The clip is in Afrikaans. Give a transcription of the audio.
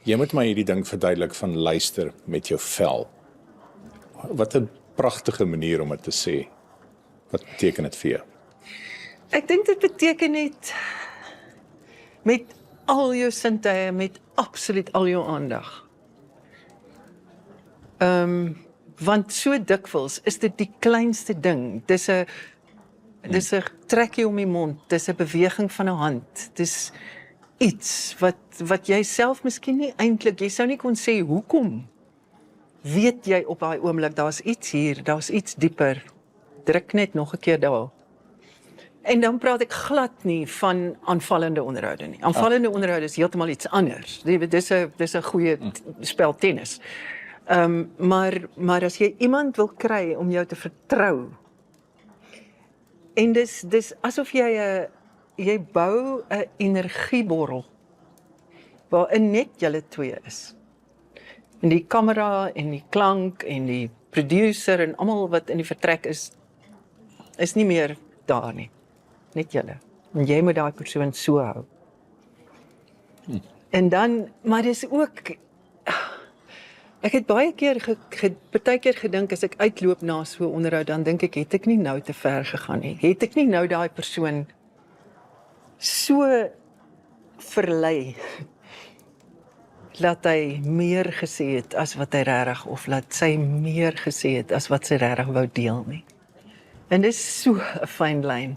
Jy moet my hierdie ding verduidelik van luister met jou vel. Wat 'n pragtige manier om dit te sê. Wat beteken dit vir jou? Ek dink dit beteken net met al jou sintuie, met absoluut al jou aandag. Want so dikwels is dit die kleinste ding. Dis 'n trekkie om die mond, dis 'n beweging van 'n hand. Dis iets wat jy self miskien nie eintlik, jy sou nie kon sê hoekom. Weet jy op daai oomblik daar's iets hier, daar's iets dieper. Druk net nog 'n keer daar. En dan praat ek glad nie van aanvallende onderhoude nie. Aanvallende onderhoude is heeltemal iets anders. Dis 'n goeie spel tennis. Maar as jy iemand wil kry om jou te vertrou, en dis asof jy bou 'n energieborrel waarin net julle twee is. En die kamera en die klank en die producer en almal wat in die vertrek is nie meer daar nie. Net julle. En jy moet daai persoon so hou. En dan, maar dis ook, ek het baie keer, baie keer gedink, as ek uitloop na so 'n onderhoud, dan dink ek, het ek nie nou te ver gegaan nie? Het ek nie nou daai persoon so verlei, laat hy meer gesê het as wat hy regtig, of laat sy meer gesê het as wat sy regtig wou deel nie. En dis so 'n fyn lyn.